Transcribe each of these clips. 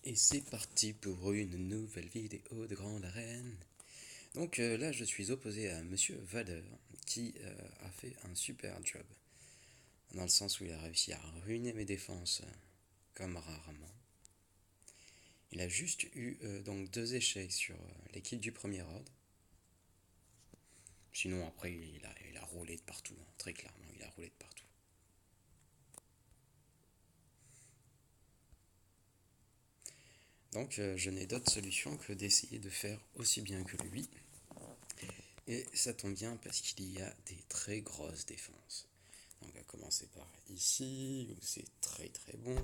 Et c'est parti pour une nouvelle vidéo de Grande Arène. Donc là je suis opposé à Monsieur Vader qui a fait un super job. Dans le sens où il a réussi à ruiner mes défenses comme rarement. Il a juste eu donc 2 échecs sur l'équipe du premier ordre. Sinon après il a roulé de partout, hein. Très clairement il a roulé de partout. Donc je n'ai d'autre solution que d'essayer de faire aussi bien que lui. Et ça tombe bien parce qu'il y a des très grosses défenses. On va commencer par ici, où c'est très très bon.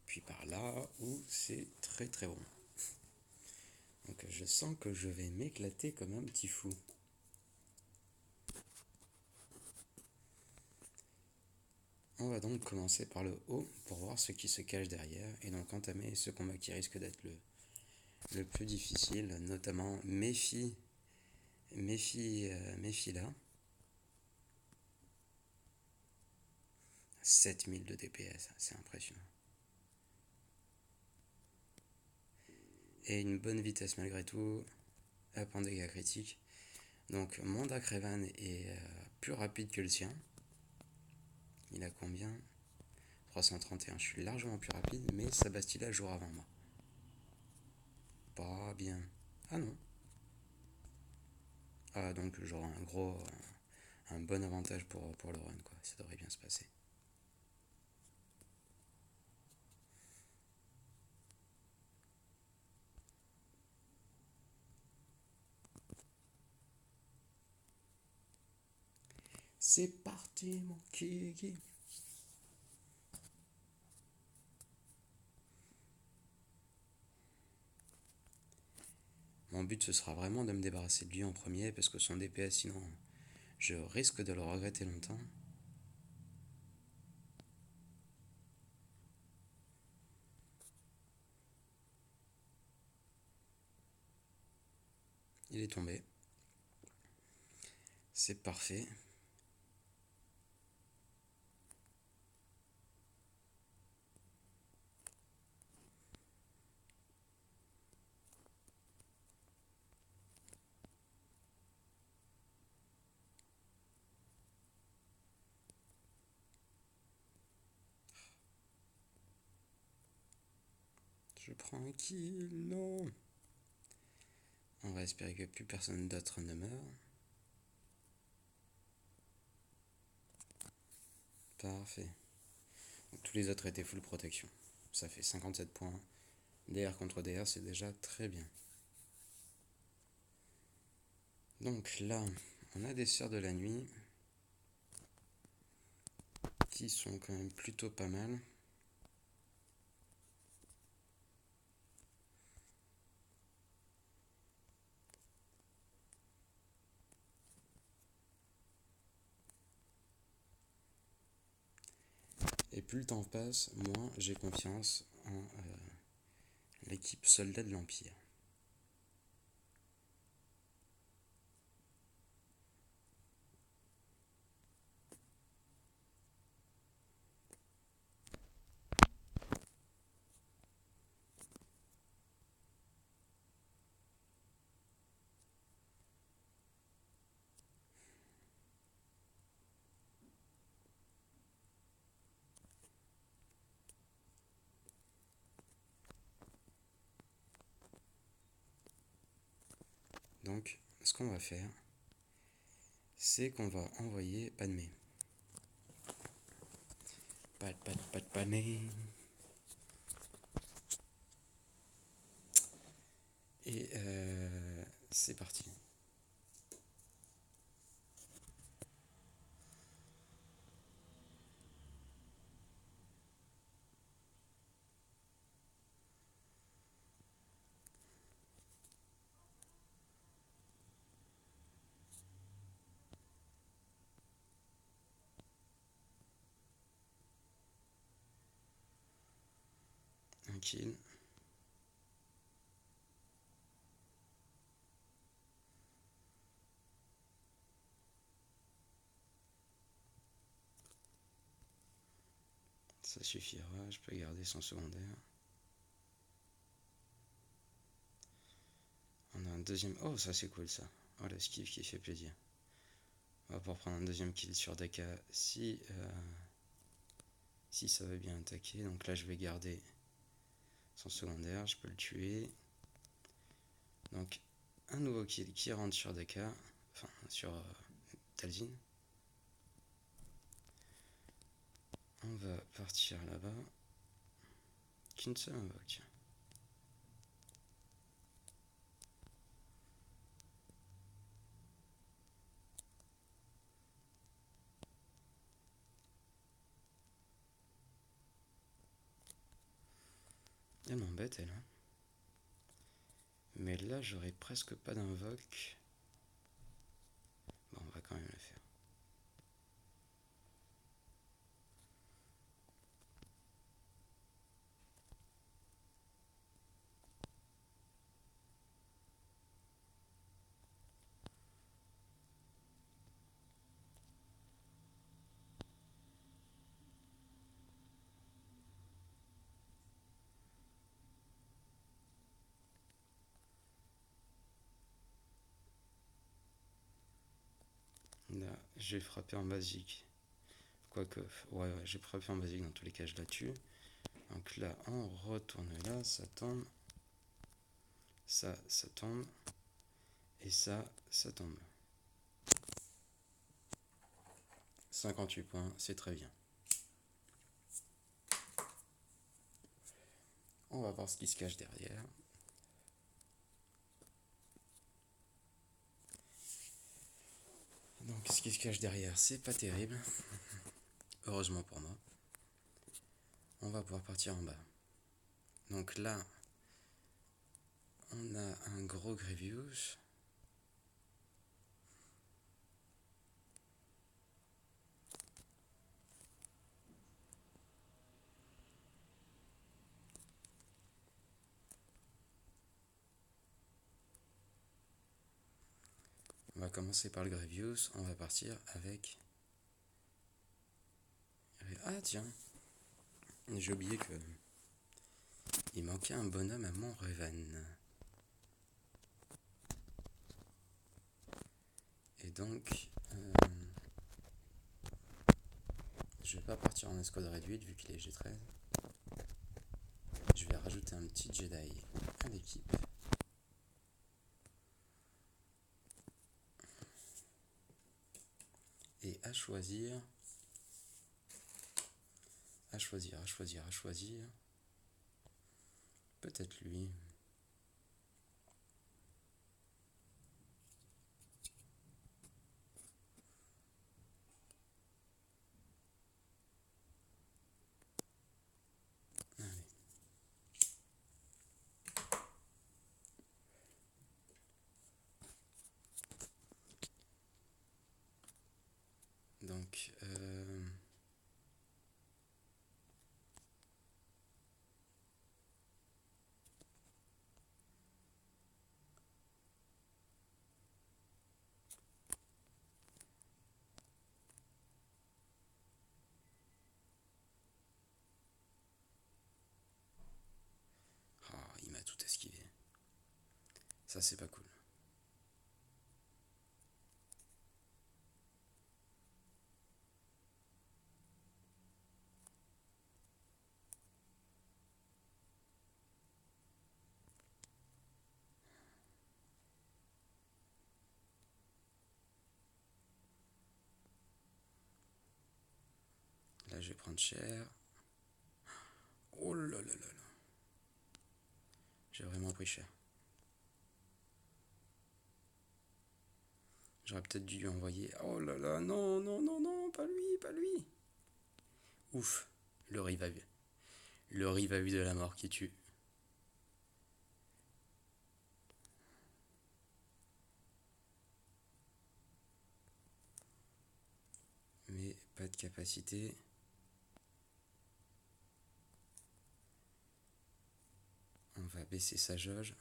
Puis par là, où c'est très très bon. Donc je sens que je vais m'éclater comme un petit fou. On va donc commencer par le haut pour voir ce qui se cache derrière et donc entamer ce combat qui risque d'être le plus difficile, notamment méfie là. 7000 de DPS, c'est impressionnant. Et une bonne vitesse malgré tout, up en dégâts critiques. Donc mon Dark Revan est plus rapide que le sien. Il a combien? 331, je suis largement plus rapide, mais sa Bastilla joue avant moi. Pas bien. Ah non. Ah donc j'aurai un bon avantage pour le run, quoi. Ça devrait bien se passer. C'est parti mon kiki. Mon but ce sera vraiment de me débarrasser de lui en premier parce que son DPS sinon je risque de le regretter longtemps. Il est tombé. C'est parfait. Je prends un kill, non. On va espérer que plus personne d'autre ne meurt. Parfait. Donc, tous les autres étaient full protection. Ça fait 57 points. DR contre DR, c'est déjà très bien. Donc là, on a des sœurs de la nuit qui sont quand même plutôt pas mal. Et plus le temps passe, moins j'ai confiance en l'équipe soldat de l'Empire. Donc, ce qu'on va faire, c'est qu'on va envoyer Padmé. Padmé. Et c'est parti. Un kill. Ça suffira, je peux garder son secondaire. On a un deuxième... Oh, ça c'est cool ça. Oh, l'esquive qui fait plaisir. On va pouvoir prendre un deuxième kill sur Daka si ça veut bien attaquer. Donc là, je vais garder son secondaire, je peux le tuer. Donc, un nouveau kill qui rentre sur Daka, enfin sur Talzin. On va partir là-bas. Qu'une seule invoque, tiens. Elle m'embête, elle. Hein. Mais là, j'aurais presque pas d'invoque. Bon, on va quand même le faire. Là, j'ai frappé en basique. Quoique, ouais, j'ai frappé en basique, dans tous les cas, je la tue. Donc là, on retourne là, ça tombe. Ça tombe. Et ça tombe. 58 points, c'est très bien. On va voir ce qui se cache derrière. Donc ce qui se cache derrière, c'est pas terrible. Heureusement pour moi. On va pouvoir partir en bas. Donc là, on a un gros Grievous. On va commencer par le Grievous. On va partir avec... Ah tiens, j'ai oublié que... il manquait un bonhomme à Montrevan. Et donc... je vais pas partir en escouade réduite vu qu'il est G13. Je vais rajouter un petit Jedi à l'équipe. Et à choisir... Peut-être lui. Allez. Donc... il m'a tout esquivé. Ça, c'est pas cool. Là, je vais prendre cher. Oh là là là là. J'ai vraiment pris cher. J'aurais peut-être dû lui envoyer... Oh là là, non, non, non, non, pas lui, pas lui. Ouf, le revive. Le revive de la mort qui tue. Mais pas de capacité. On va baisser sa jauge.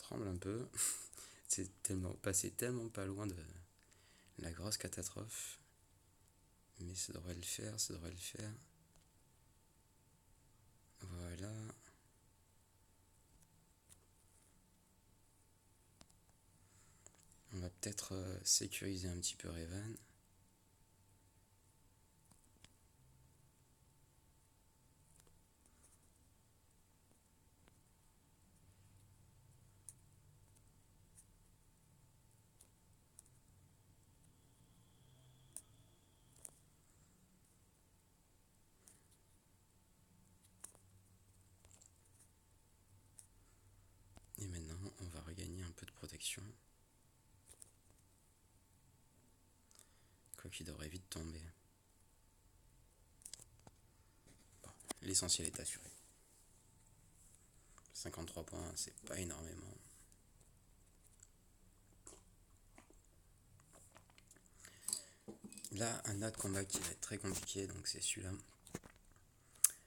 tremble un peu. C'est tellement passé tellement pas loin de la grosse catastrophe. Mais ça devrait le faire, ça devrait le faire. Voilà. On va peut-être sécuriser un petit peu Revan. Et maintenant, on va regagner un peu de protection. Quoi qu'il devrait vite tomber. Bon, l'essentiel est assuré. 53 points, c'est pas énormément. Là, un autre combat qui va être très compliqué, donc c'est celui-là.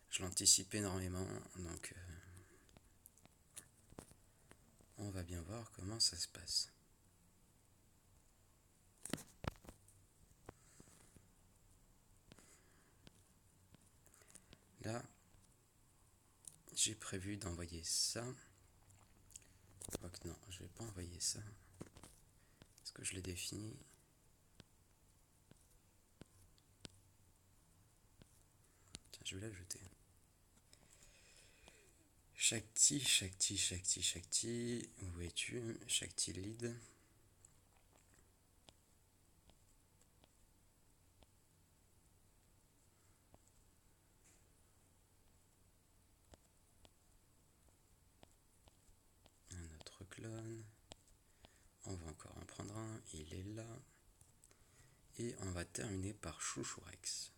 Je l'anticipe énormément, donc on va bien voir comment ça se passe. Là, j'ai prévu d'envoyer ça. Quoique non, je vais pas envoyer ça. Est-ce que je l'ai défini? Tiens, je vais l'ajouter. Shakti, Shakti, Shakti, Shakti. Où es-tu? Shakti lead. Un autre clone. On va encore en prendre un. Il est là. Et on va terminer par Chouchou Rex.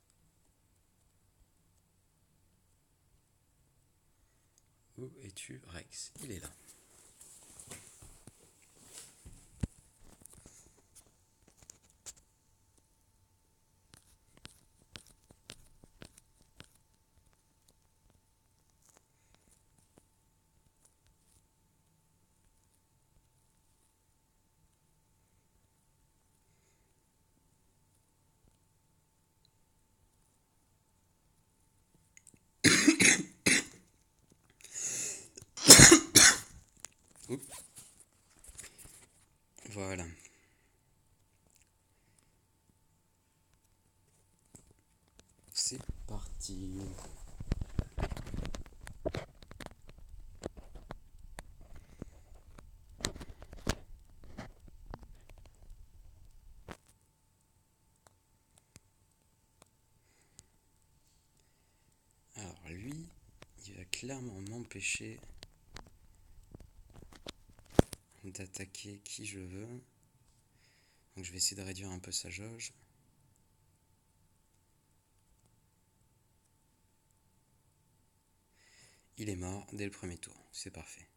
Où es-tu, Rex? Il est là. Voilà. C'est parti. Alors lui, il va clairement m'empêcher d'attaquer qui je veux. Donc je vais essayer de réduire un peu sa jauge. Il est mort dès le premier tour, c'est parfait.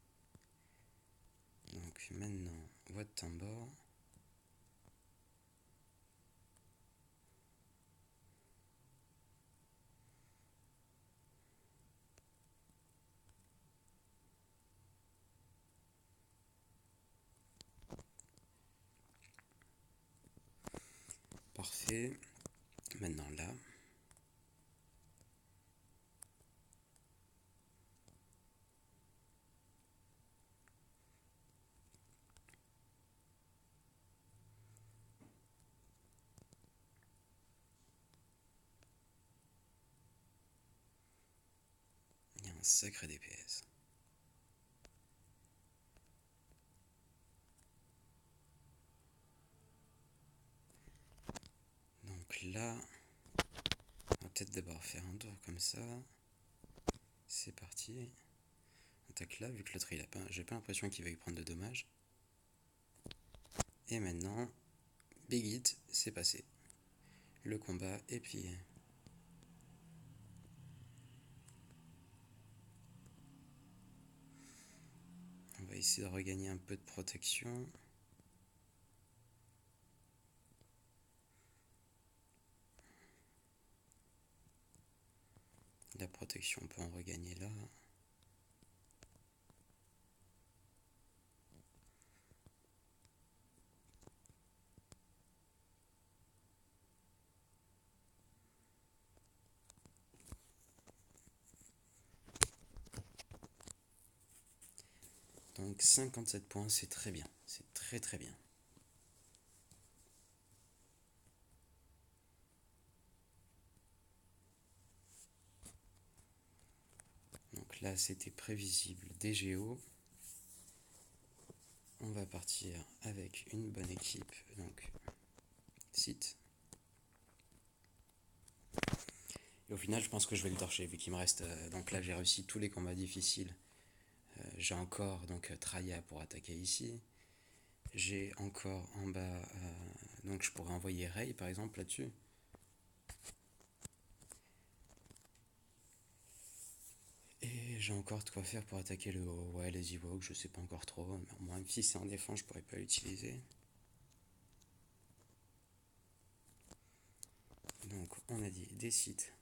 Donc maintenant, voie de tambour. Parfait. Maintenant là. Il y a un sacré DPS. Donc là, on va peut-être d'abord faire un tour comme ça. C'est parti. On attaque là, vu que l'autre il a pas. J'ai pas l'impression qu'il va y prendre de dommages. Et maintenant, Big Hit, c'est passé. Le combat est plié. On va essayer de regagner un peu de protection. La protection, on peut en regagner là. Donc 57 points, c'est très bien. C'est très très bien. Donc là, c'était prévisible DGO. On va partir avec une bonne équipe. Donc, site. Et au final, je pense que je vais le torcher vu qu'il me reste. Donc là, j'ai réussi tous les combats difficiles. J'ai encore donc Traya pour attaquer ici. J'ai encore en bas. Donc je pourrais envoyer Ray par exemple là-dessus. Et j'ai encore de quoi faire pour attaquer le haut. Ouais, les Ewoks, je sais pas encore trop. Mais au moins, si c'est en défense, je pourrais pas l'utiliser. Donc on a dit des sites.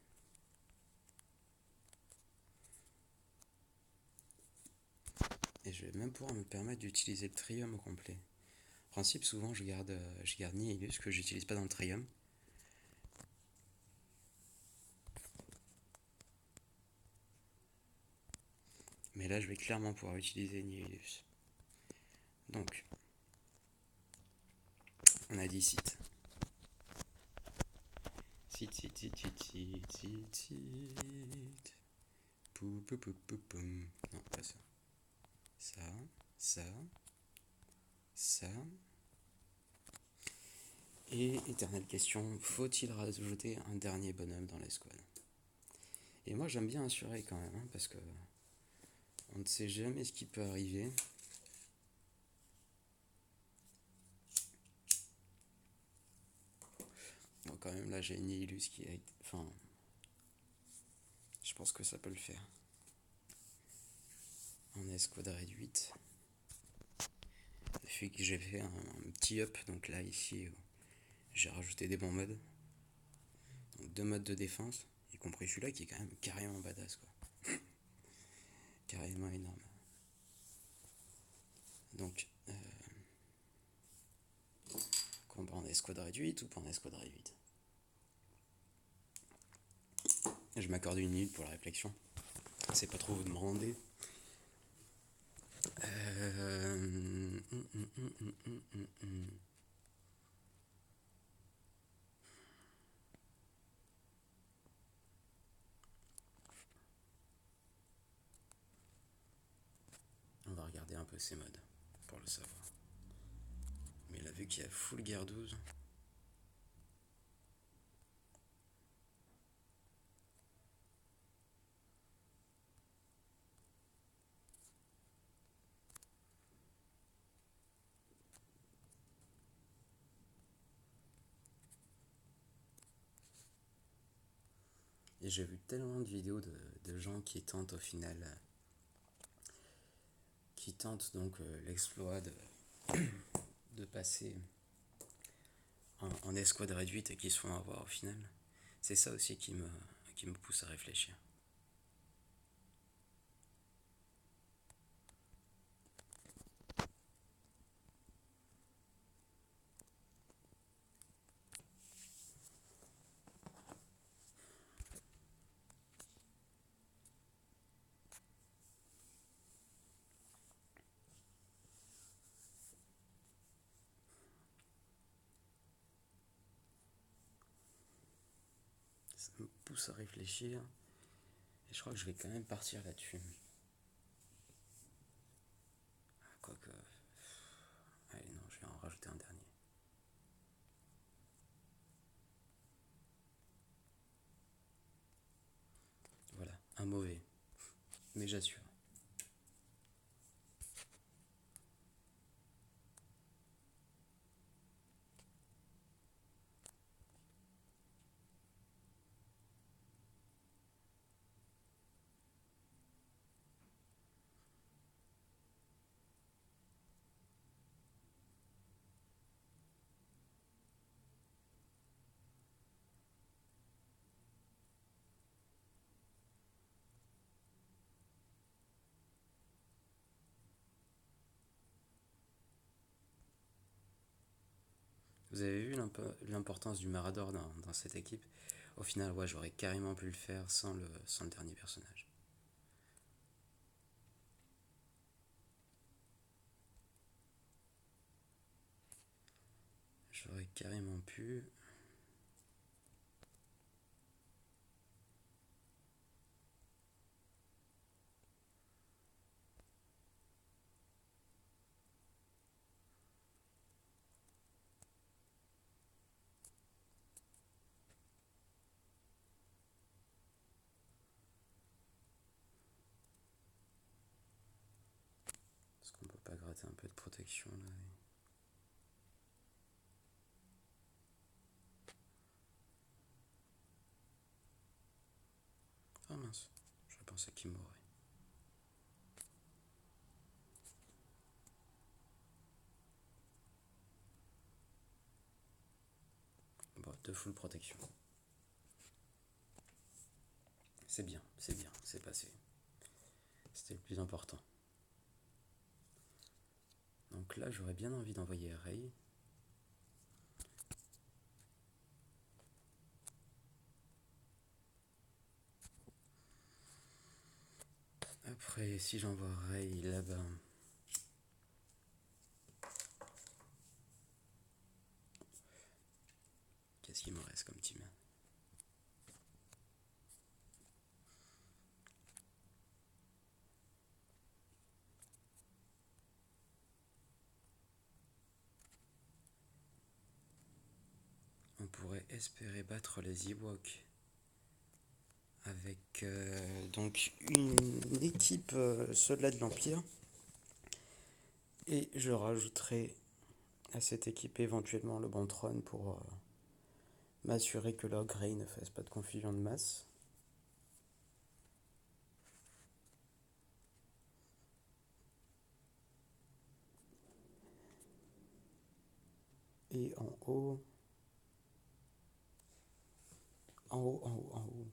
Et je vais même pouvoir me permettre d'utiliser le Trium au complet. En principe, souvent, je garde Nihilus que j'utilise pas dans le Trium. Mais là, je vais clairement pouvoir utiliser Nihilus. Donc, on a dit site. Site. Pou, pou, pou, pou, poum. Non, pas ça. Ça. Et éternelle question, faut-il rajouter un dernier bonhomme dans l'escouade? Et moi j'aime bien assurer quand même, hein, parce que on ne sait jamais ce qui peut arriver. Bon, quand même là j'ai Nihilus qui est... Enfin, je pense que ça peut le faire. En escouade réduite. Depuis que j'ai fait un petit up, donc là ici j'ai rajouté des bons modes. Donc 2 modes de défense, y compris celui-là qui est quand même carrément badass quoi. Carrément énorme. Donc combat en escouade réduite ou pas en escouade réduite? Je m'accorde une minute pour la réflexion. C'est pas trop vous demander. On va regarder un peu ces modes pour le savoir. Mais là, vu qu'il y a full guerre 12. Et j'ai vu tellement de vidéos de gens qui tentent au final. Qui tentent donc l'exploit de passer en escouade réduite et qui se font avoir au final. C'est ça aussi qui me pousse à réfléchir. Ça me pousse à réfléchir. Et je crois que je vais quand même partir là-dessus. Quoique... Allez non, je vais en rajouter un dernier. Voilà, un mauvais. Mais j'assure. Vous avez vu l'importance du Marauder dans cette équipe? Au final, ouais, j'aurais carrément pu le faire sans le dernier personnage. j'aurais carrément pu... Est-ce qu'on peut pas gratter un peu de protection là? Ah mince, je pensais qu'il m'aurait. Bon, de full protection. C'est bien, c'est passé. C'était le plus important. Donc là, j'aurais bien envie d'envoyer Ray. Après, si j'envoie Ray là-bas... Qu'est-ce qu'il me reste comme team? On pourrait espérer battre les Ewoks avec donc une équipe Soldats de l'Empire. Et je rajouterai à cette équipe éventuellement le Bantron pour m'assurer que leur Grey ne fasse pas de confusion de masse. Et en haut... En haut.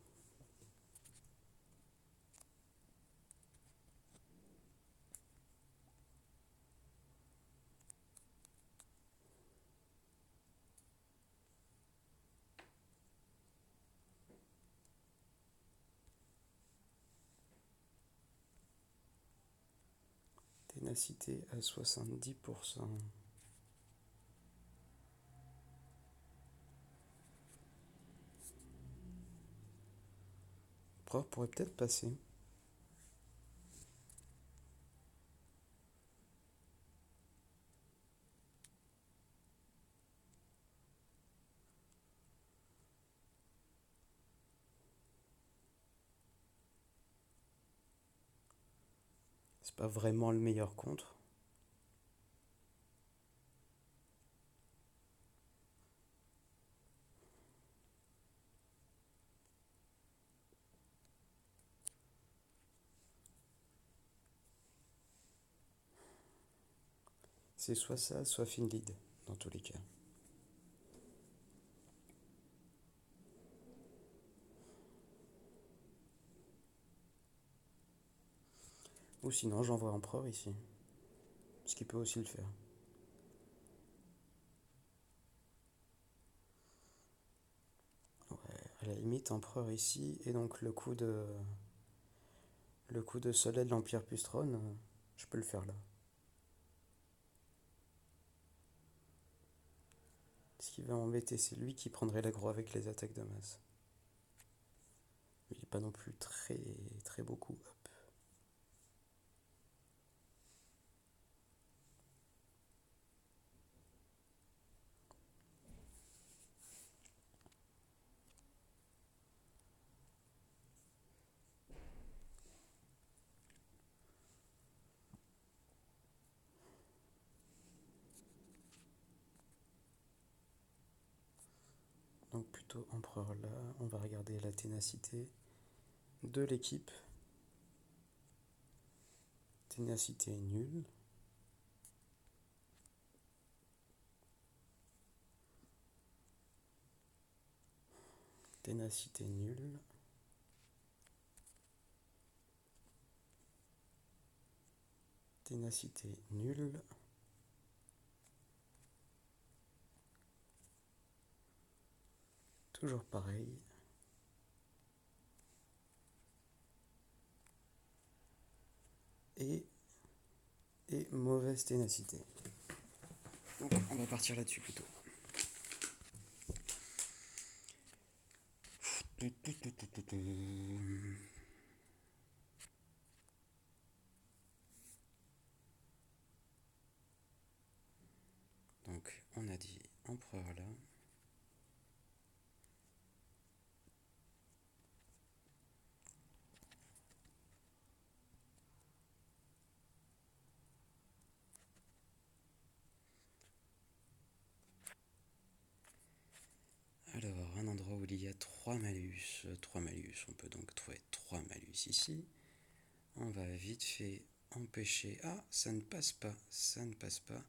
Ténacité à 70%. Prof pourrait peut-être passer. C'est pas vraiment le meilleur contre. C'est soit ça, soit Finlead, dans tous les cas. Ou sinon, j'envoie Empereur ici. Ce qui peut aussi le faire. Ouais, à la limite, Empereur ici, et donc le coup de Soldat de l'Empire plus trône, je peux le faire là. Ce qui va m'embêter, c'est lui qui prendrait l'aggro avec les attaques de masse. Il n'est pas non plus très beaucoup up. Donc plutôt Empereur là, on va regarder la ténacité de l'équipe. Ténacité nulle. Ténacité nulle. Ténacité nulle. Toujours pareil. Et mauvaise ténacité. Donc on va partir là-dessus plutôt. Donc on a dit empereur là. Alors, un endroit où il y a 3 malus. 3 malus, on peut donc trouver 3 malus ici. On va vite fait empêcher... Ah, ça ne passe pas, ça ne passe pas.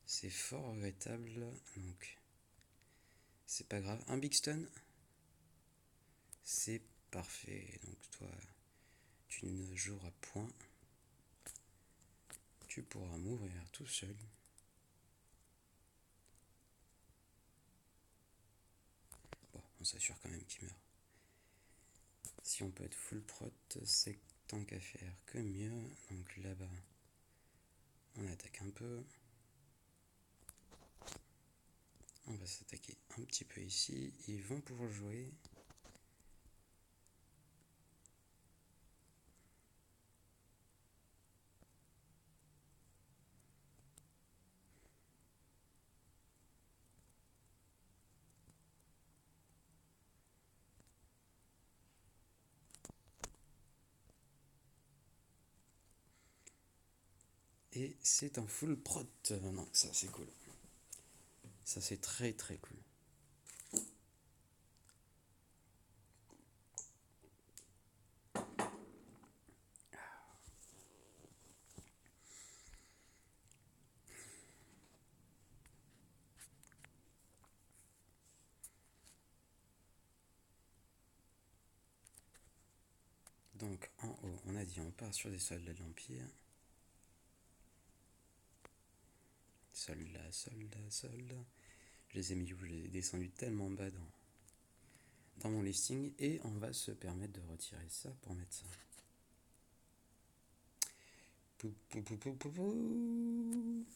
C'est fort regrettable, donc c'est pas grave. Un big stun, c'est parfait. Donc toi, tu ne joueras point. Tu pourras mourir tout seul. Bon, on s'assure quand même qu'il meurt. Si on peut être full prot, c'est tant qu'à faire que mieux. Donc là-bas, on attaque un peu. On va s'attaquer un petit peu ici. Ils vont pouvoir jouer. Et c'est un full prot. Non, ça c'est cool. Ça c'est très très cool. Donc en haut, on a dit on part sur des soldats de l'Empire. Soldats. Je les ai mis où? Je les ai descendus tellement bas dans mon listing. Et on va se permettre de retirer ça pour mettre ça. Pou, pou, pou, pou, pou, pou.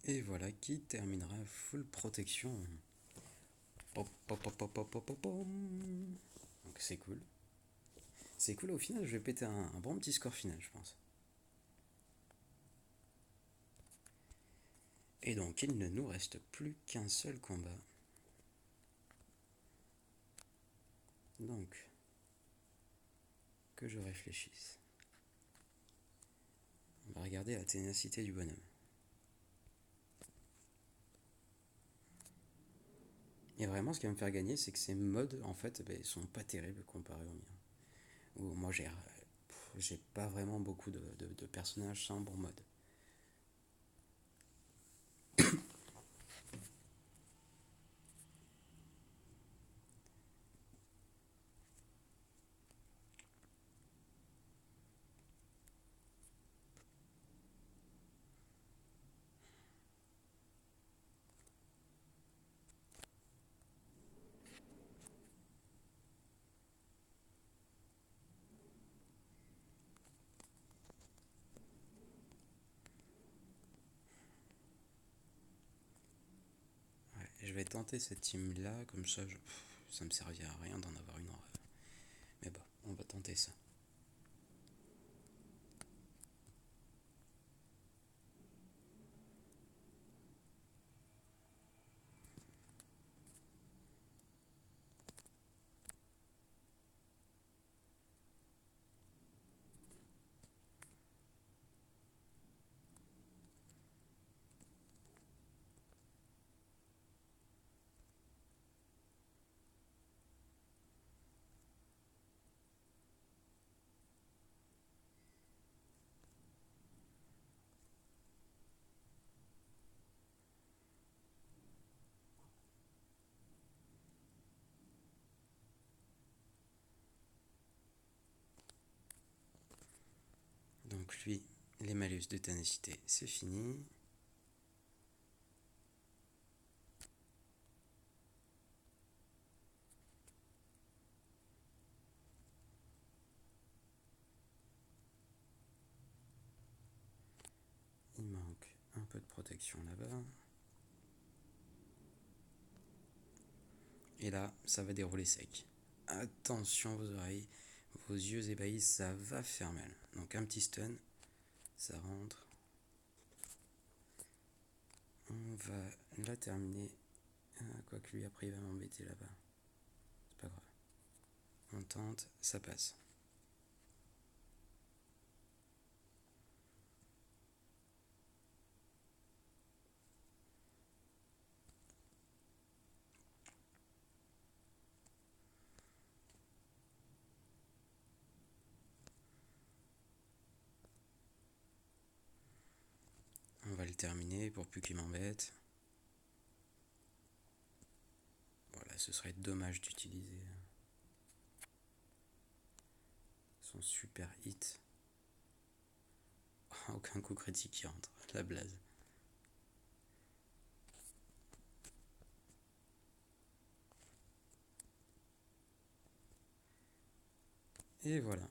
Et voilà qui terminera full protection. Pop, pop, pop, pop, pop, pop, pop. Donc c'est cool. C'est cool, au final je vais péter un bon petit score final je pense. Et donc il ne nous reste plus qu'un seul combat. Donc, que je réfléchisse. On va regarder la ténacité du bonhomme. Et vraiment, ce qui va me faire gagner, c'est que ces modes, en fait, sont pas terribles comparés aux miens. Où moi, j'ai pas vraiment beaucoup de personnages sans bon mode. Ouais, je vais tenter cette team-là, comme ça, ça me servira à rien d'en avoir une en rêve. Mais bon, on va tenter ça. Donc lui, les malus de ténacité, c'est fini. Il manque un peu de protection là-bas. Et là, ça va dérouler sec. Attention vos oreilles, vos yeux ébahis, ça va faire mal. Donc un petit stun, ça rentre. On va la terminer. Quoique lui après il va m'embêter là-bas. C'est pas grave. On tente, ça passe. On va le terminer pour plus qu'il m'embête. Voilà, ce serait dommage d'utiliser son super hit. Aucun coup critique qui rentre, la blase. Et voilà,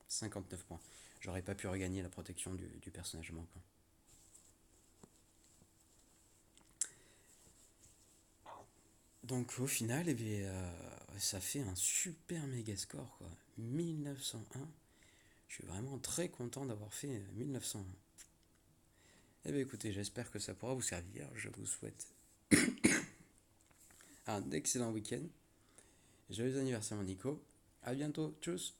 59 points. J'aurais pas pu regagner la protection du personnage manquant. Donc au final, eh bien, ça fait un super méga score, quoi. 1901. Je suis vraiment très content d'avoir fait 1901. Eh bien écoutez, j'espère que ça pourra vous servir. Je vous souhaite un excellent week-end. Joyeux anniversaire mon Nico. A bientôt. Tchuss.